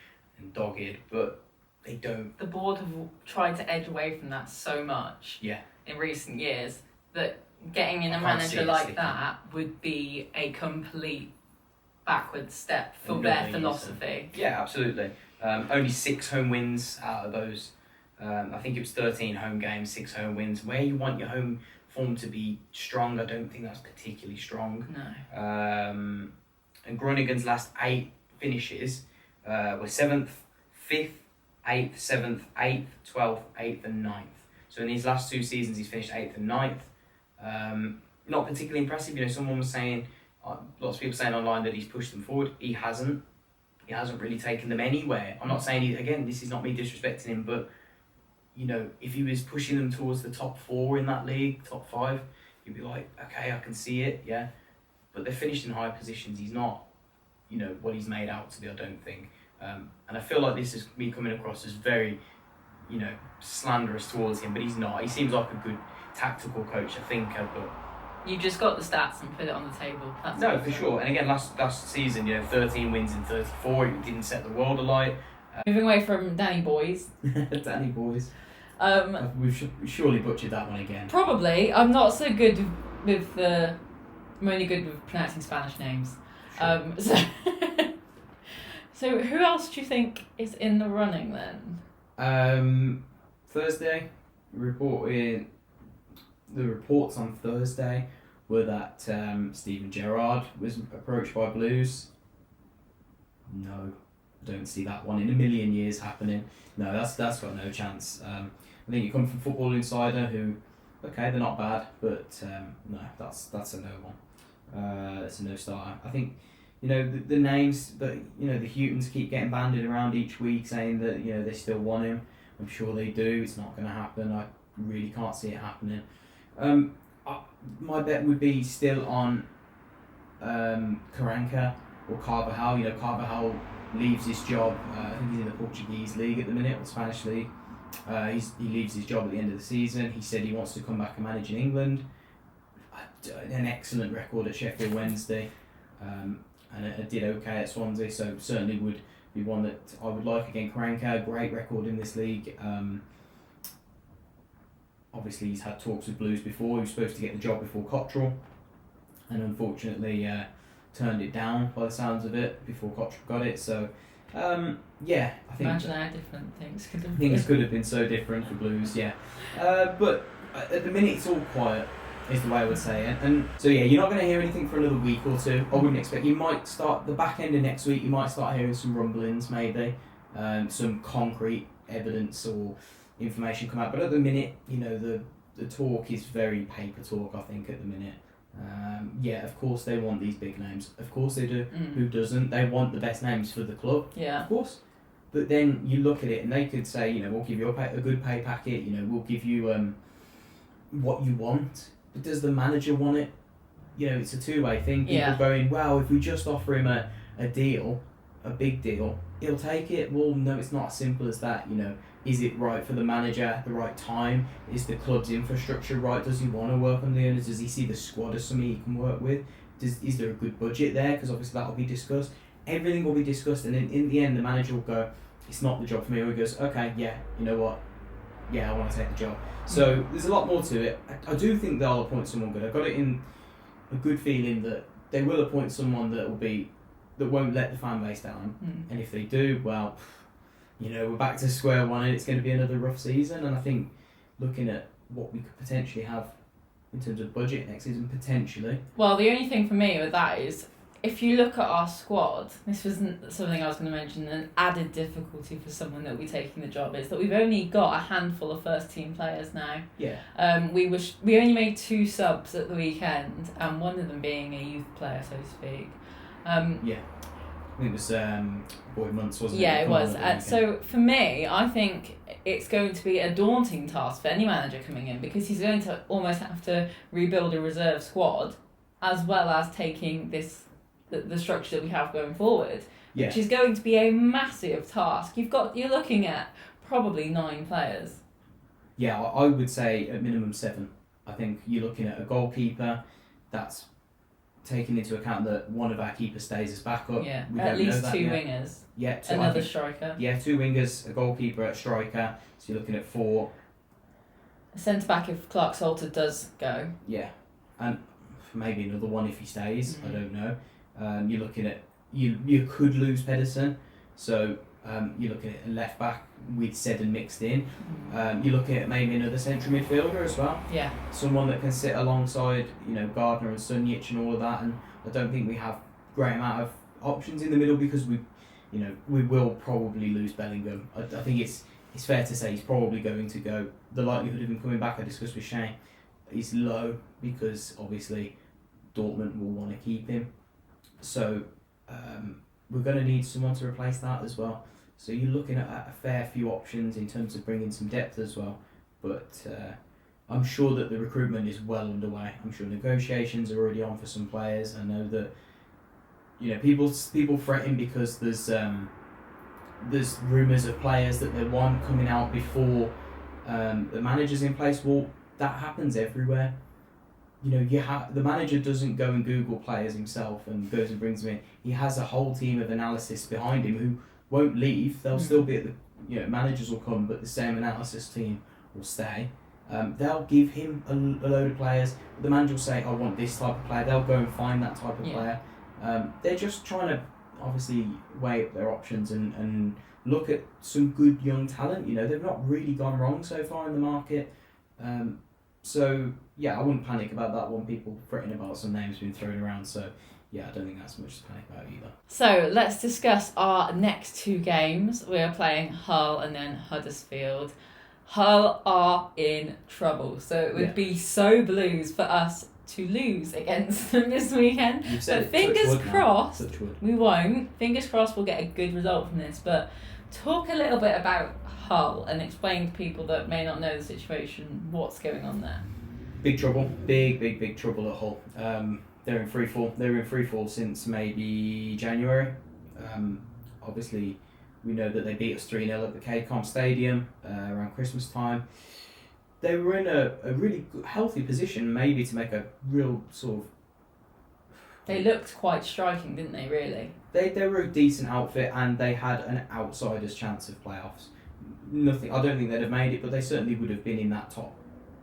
dogged, but they don't. The board have tried to edge away from that so much in recent years that getting in a manager like that would be a complete backward step for their philosophy. Yeah, absolutely. Only 6 home wins out of those. I think it was 13 home games, 6 home wins. Where you want your home form to be strong, I don't think that's particularly strong. No. And Groningen's last 8 finishes were 7th, 5th, 8th, 7th, 8th, 12th, 8th and 9th. So in these last 2 seasons he's finished 8th and 9th. Not particularly impressive. Someone was saying, lots of people saying online that he's pushed them forward. He hasn't really taken them anywhere. I'm not saying, again, this is not me disrespecting him, but if he was pushing them towards the top 4 in that league, top 5, you'd be like, okay, I can see it, yeah. But they're finished in high positions. He's not, what he's made out to be, I don't think. And I feel like this is me coming across as very, slanderous towards him, but he's not. He seems like a good tactical coach, a thinker, but... You just got the stats and put it on the table. That's no, for sure. And again, last season, 13 wins in 34, it didn't set the world alight. Moving away from Danny Boys. Danny Boys. We've surely butchered that one again. Probably. I'm not so good with I'm only good with pronouncing Spanish names. Sure. So who else do you think is in the running then? Thursday, the reports on Thursday were that Steven Gerrard was approached by Blues. No, I don't see that one in a million years happening. No, that's got no chance. I think you come from Football Insider, who, okay, they're not bad, but no, that's a no one. That's a no starter. I think the names that the Hutons keep getting banded around each week, saying that they still want him. I'm sure they do. It's not going to happen. I really can't see it happening. My bet would be still on Karanka or Carvajal. Carvajal leaves his job. I think he's in the Portuguese league at the minute, or Spanish league. He leaves his job at the end of the season. He said he wants to come back and manage in England. An excellent record at Sheffield Wednesday, and it did okay at Swansea. So certainly would be one that I would like. Again, Karanka, great record in this league. Obviously, he's had talks with Blues before. He was supposed to get the job before Cottrell, and unfortunately turned it down by the sounds of it before Cottrell got it. So, I think imagine how different things could have been. Things could have been so different for Blues, yeah. But at the minute, it's all quiet, is the way I would say it. And so, you're not going to hear anything for another week or two. I wouldn't expect. You might start the back end of next week. You might start hearing some rumblings, maybe, some concrete evidence or information come out, but at the minute, the talk is very paper talk. I think at the minute, of course they want these big names. Of course they do. Who doesn't? They want the best names for the club. Yeah, of course. But then you look at it, and they could say, we'll give you a good pay packet. We'll give you what you want. But does the manager want it? It's a two-way thing. People going, well, if we just offer him a deal, a big deal, he'll take it. Well, no, it's not as simple as that. Is it right for the manager at the right time? Is the club's infrastructure right? Does he want to work on the owners? Does he see the squad as something he can work with? Is there a good budget there? Because obviously that will be discussed. Everything will be discussed, and then in the end the manager will go, it's not the job for me. Or he goes, okay, you know what? Yeah, I want to take the job. So there's a lot more to it. I do think they'll appoint someone good. I've got it in a good feeling that they will appoint someone that won't let the fan base down. And if they do, well, we're back to square one, and it's going to be another rough season. And I think looking at what we could potentially have in terms of budget next season, potentially. Well, the only thing for me with that is, if you look at our squad, this wasn't something I was going to mention, an added difficulty for someone that will be taking the job is that we've only got a handful of first team players now. Yeah. We only made 2 subs at the weekend, and one of them being a youth player, so to speak. Yeah. I think it was Boyd Months, wasn't it? Yeah, it was. So for me, I think it's going to be a daunting task for any manager coming in, because he's going to almost have to rebuild a reserve squad, as well as taking the structure that we have going forward, which is going to be a massive task. You're looking at probably 9 players. Yeah, I would say at minimum 7. I think you're looking at a goalkeeper. That's taking into account that one of our keepers stays as backup. Yeah, we at don't least know 2 that wingers. Yeah, another striker. Yeah, 2 wingers, a goalkeeper, a striker. So you're looking at 4. A centre back if Clark Salter does go. Yeah, and maybe another one if he stays. I don't know. You're looking at you could lose Pedersen, so you're looking at a left back with Seddon mixed in. You're looking at maybe another central midfielder as well. Yeah. Someone that can sit alongside Gardner and Sunjic and all of that. And I don't think we have great amount of options in the middle, because we will probably lose Bellingham. I think it's fair to say he's probably going to go. The likelihood of him coming back, I discussed with Shane, is low, because obviously Dortmund will want to keep him. So we're going to need someone to replace that as well. So you're looking at a fair few options in terms of bringing some depth as well. But I'm sure that the recruitment is well underway. I'm sure negotiations are already on for some players. I know that people fretting because there's rumours of players that they want coming out before the manager's in place. Well, that happens everywhere. The manager doesn't go and Google players himself and goes and brings them in. He has a whole team of analysis behind him who won't leave. They'll still be at managers will come, but the same analysis team will stay. They'll give him a load of players. The manager will say, I want this type of player. They'll go and find that type of player. They're just trying to obviously weigh up their options and look at some good young talent. They've not really gone wrong so far in the market. So yeah, I wouldn't panic about that one. People fretting about some names being thrown around. So yeah, I don't think that's much to panic about either. So let's discuss our next 2 games. We are playing Hull and then Huddersfield. Hull are in trouble, so it would be so Blues for us to lose against them this weekend. But fingers crossed, we won't. Fingers crossed we'll get a good result from this. But talk a little bit about Hull and explain to people that may not know the situation what's going on there. Big trouble. Big trouble at Hull. They're in free fall. They were in free fall since maybe January. Obviously, we know that they beat us 3-0 at the KCOM Stadium around Christmas time. They were in a really good, healthy position, maybe to make a real sort of... They looked quite striking, didn't they, really? They were a decent outfit, and they had an outsider's chance of playoffs. I don't think they'd have made it, but they certainly would have been in that top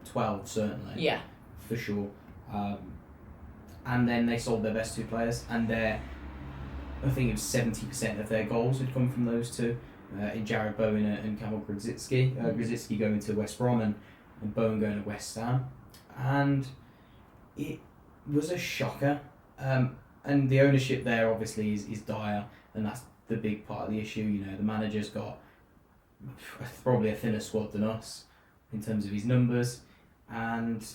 12, certainly. Yeah. For sure. And then they sold their best 2 players, and I think it was 70% of their goals had come from those 2, in Jared Bowen and Kamil Grzycki. Grzycki going to West Brom and Bowen going to West Ham. And it was a shocker. And the ownership there obviously is dire, and that's the big part of the issue. The manager's got probably a thinner squad than us in terms of his numbers, and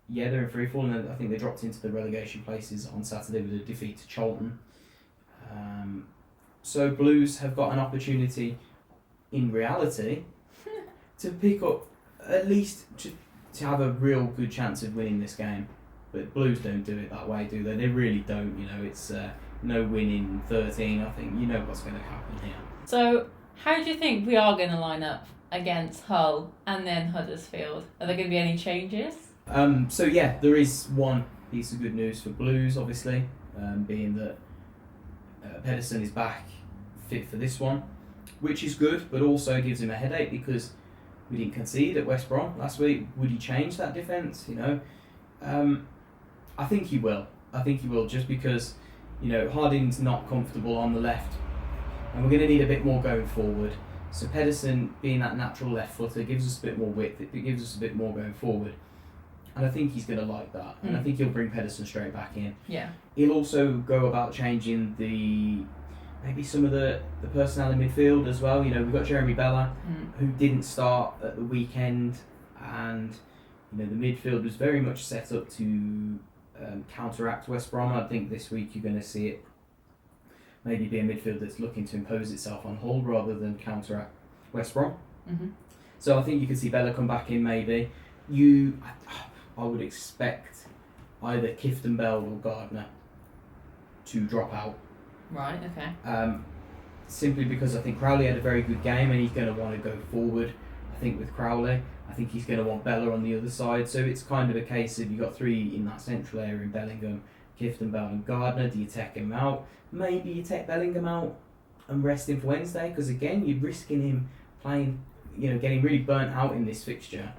yeah, they're in free fall, and I think they dropped into the relegation places on Saturday with a defeat to Charlton. So Blues have got an opportunity in reality to pick up, at least to have a real good chance of winning this game. But Blues don't do it that way, do they? They really don't. It's no win in 13. I think what's going to happen here. So how do you think we are going to line up against Hull and then Huddersfield? Are there going to be any changes? So yeah, there is one piece of good news for Blues, obviously, being that Pedersen is back fit for this one, which is good, but also gives him a headache because we didn't concede at West Brom last week. Would he change that defence? I think he will. Just because Harding's not comfortable on the left, and we're going to need a bit more going forward. So Pedersen, being that natural left footer, gives us a bit more width. It gives us a bit more going forward. And I think he's going to like that. And I think he'll bring Pedersen straight back in. Yeah. He'll also go about changing maybe some of the personnel in midfield as well. You know, we've got Jeremy Bella, who didn't start at the weekend. And, you know, the midfield was very much set up to counteract West Brom. I think this week you're going to see it maybe be a midfield that's looking to impose itself on Hull rather than counteract West Brom. So I think you could see Bella come back in maybe. I would expect either Kifton Bell or Gardner to drop out. Right, okay. Simply because I think Crowley had a very good game and he's going to want to go forward. I think with Crowley, I think he's going to want Bella on the other side. So it's kind of a case of you've got three in that central area in Bellingham, Kifton Bell and Gardner. Do you take him out? Maybe you take Bellingham out and rest him for Wednesday, because again, you're risking him playing, getting really burnt out in this fixture.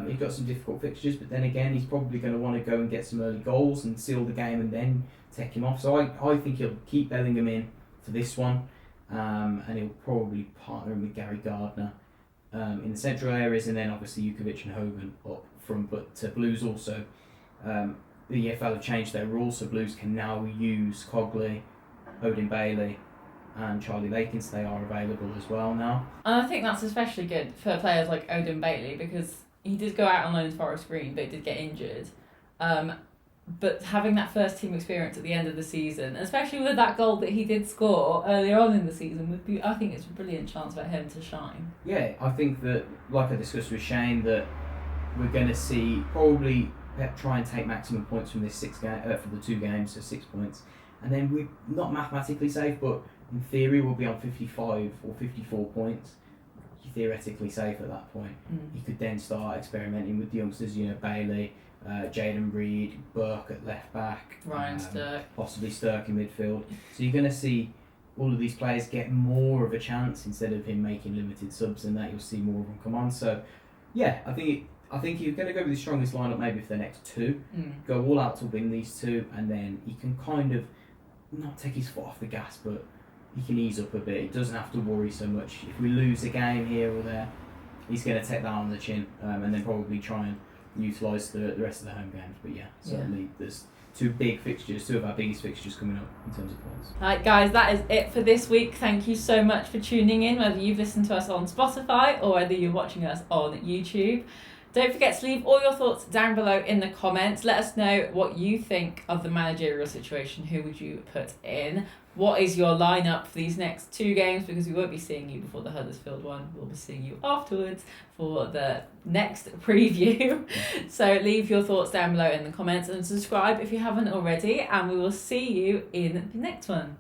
He's got some difficult fixtures, but then again, he's probably going to want to go and get some early goals and seal the game and then take him off. So I think he'll keep Bellingham in for this one, and he'll probably partner him with Gary Gardner in the central areas, and then obviously Jukovic and Hogan up front. But Blues also, the EFL have changed their rules, so Blues can now use Cogley, Odin Bailey and Charlie Lakins. They are available as well now. And I think that's especially good for players like Odin Bailey, because he did go out on loan to Forest Green, but he did get injured. But having that first team experience at the end of the season, especially with that goal that he did score earlier on in the season, I think it's a brilliant chance for him to shine. Yeah, I think that, like I discussed with Shane, that we're going to see probably Pep try and take maximum points from this for the 2 games, so 6 points. And then we're not mathematically safe, but in theory we'll be on 55 or 54 points. You're theoretically safe at that point. You could then start experimenting with the youngsters, Bailey, Jaden Reed, Burke at left back, Ryan Stirk, possibly Stirk in midfield. So you're going to see all of these players get more of a chance instead of him making limited subs, and that you'll see more of them come on. So yeah, I think you're going to go with the strongest lineup maybe for the next 2. Go all out to win these 2, and then he can kind of not take his foot off the gas, but he can ease up a bit. He doesn't have to worry so much. If we lose a game here or there, he's going to take that on the chin, and then probably try and utilise the rest of the home games. But yeah, certainly there's 2 big fixtures, 2 of our biggest fixtures coming up in terms of points. Alright guys, that is it for this week. Thank you so much for tuning in, whether you've listened to us on Spotify or whether you're watching us on YouTube. Don't forget to leave all your thoughts down below in the comments. Let us know what you think of the managerial situation. Who would you put in? What is your lineup for these next 2 games? Because we won't be seeing you before the Huddersfield one. We'll be seeing you afterwards for the next preview. So leave your thoughts down below in the comments and subscribe if you haven't already. And we will see you in the next one.